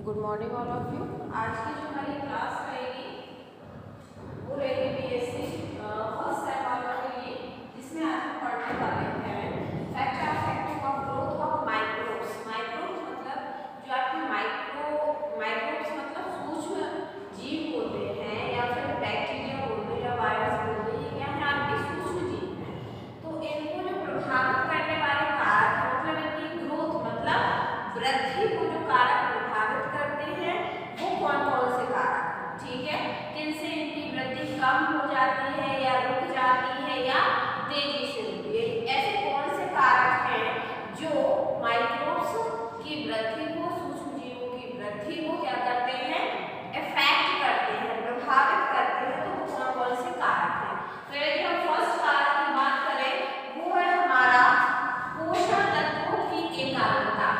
Good morning all of you. आज की जो हमारी क्लास रहेगी वो रहेगी बीएससी फर्स्ट टाइम वालों के लिए, जिसमें आज हम पढ़ने वाले हैं fact of growth of microbes. Microbes मतलब जो आपके माइक्रोब्स मतलब सूक्ष्म जीव होते हैं, या फिर बैक्टीरिया बोलते हैं या वायरस बोलते हैं, ये क्या है आपके सूक्ष्म जीव हैं। तो इनको जो प्रभावित करने वाले कारक हैं, मतलब इनकी ग्रोथ मतलब वृद्धि को जो कारक प्रभावित करते हैं वो कौन कौन से कारक हैं, ठीक है। किनसे इनकी वृद्धि कम हो जाती है या रुक जाती है या तेजी से होती है, ऐसे कौन से कारक हैं जो माइक्रोब्स की वृद्धि को, सूक्ष्म जीवों की वृद्धि को क्या करते हैं, इफेक्ट करते हैं, प्रभावित करते हैं। तो वो कौन कौन से कारक हैं। तो यदि हम फर्स्ट कारक की बात करें वो है हमारा पोषण तत्वों की एकाग्रता।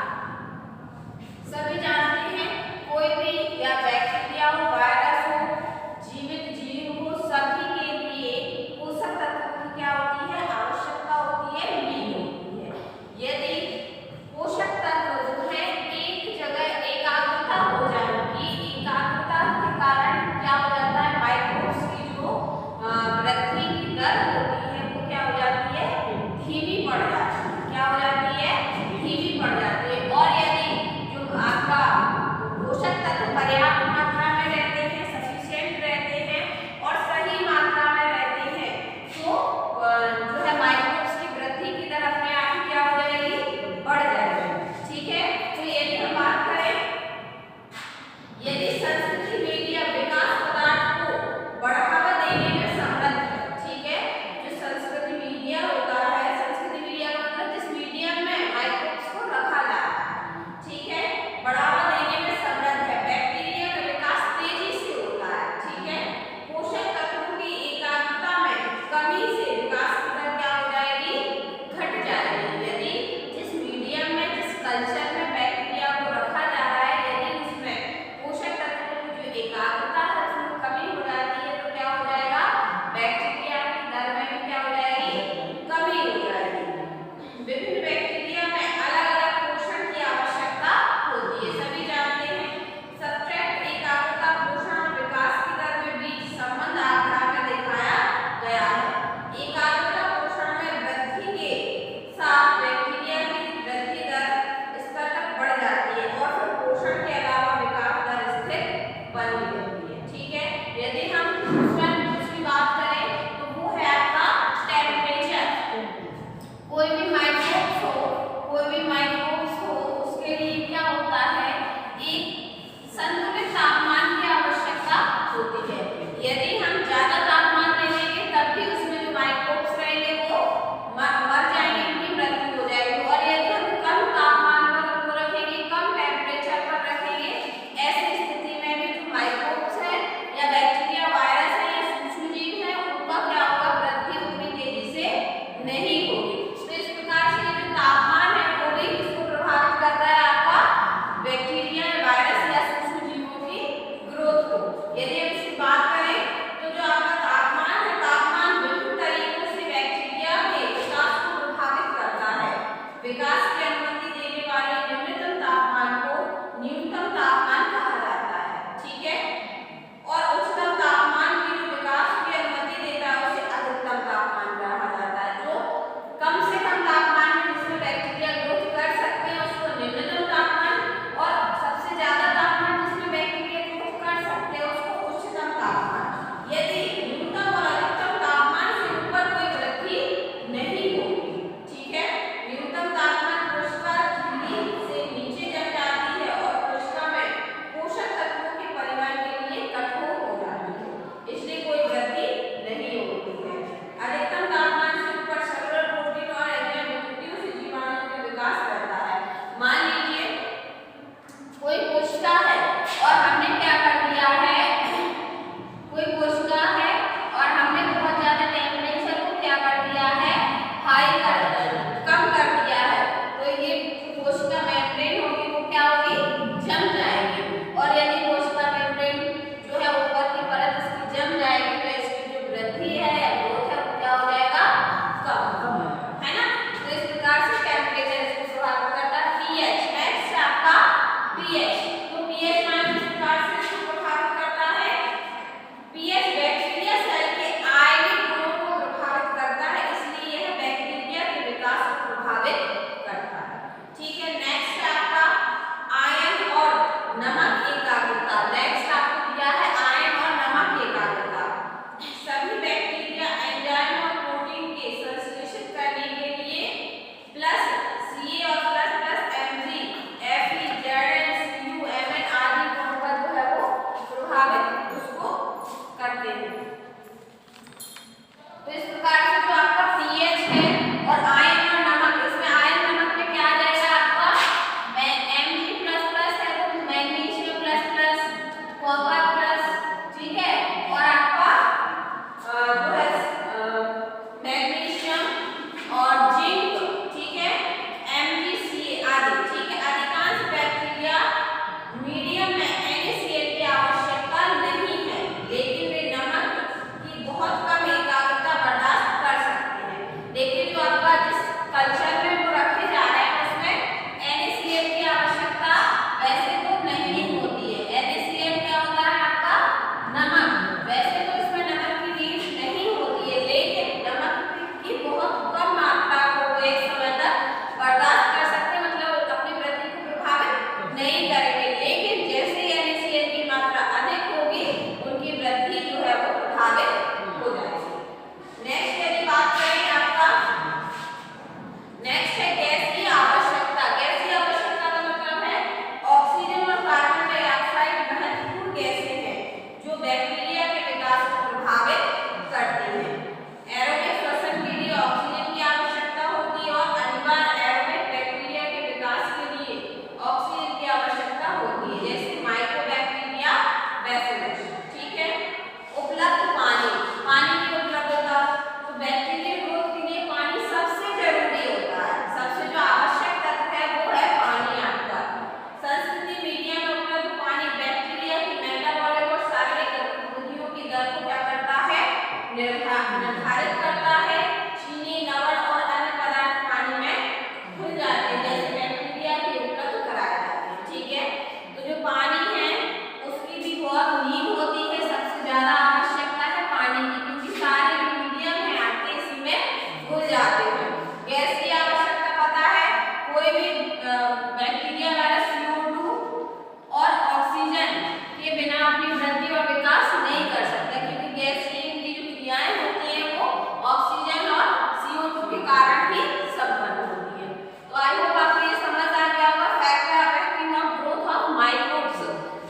बैक्टीरिया वाला CO2 और ऑक्सीजन के बिना अपनी वृद्धि और विकास नहीं कर सकता, क्योंकि गैस की इनकी जो क्रियाएं होती हैं वो ऑक्सीजन और CO2 के कारण ही संपन्न होती है। तो आई होप आपको ये समझ आ गया होगा factor affecting of growth of microbes,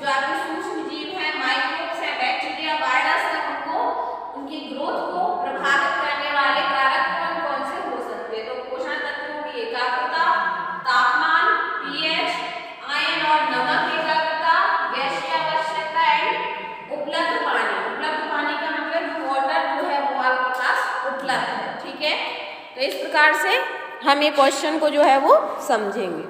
जो आपके सूक्ष्म जीव हैं, माइक्रोब्स है, बैक्टीरिया, वायरस है, उनको उनकी ग्रोथ को प्रभावित करने वाले कारक कौन कौन से हो सकते हैं। तो पोषण तत्वों की एकाग्रता, तापमान, पीएच, आयन और नमक की एकाग्रता, गैसीय आवश्यकता एंड उपलब्ध पानी। उपलब्ध पानी का मतलब वाटर जो है वो आपके पास उपलब्ध है। ठीक है, तो इस प्रकार से हम ये क्वेश्चन को जो है वो समझेंगे।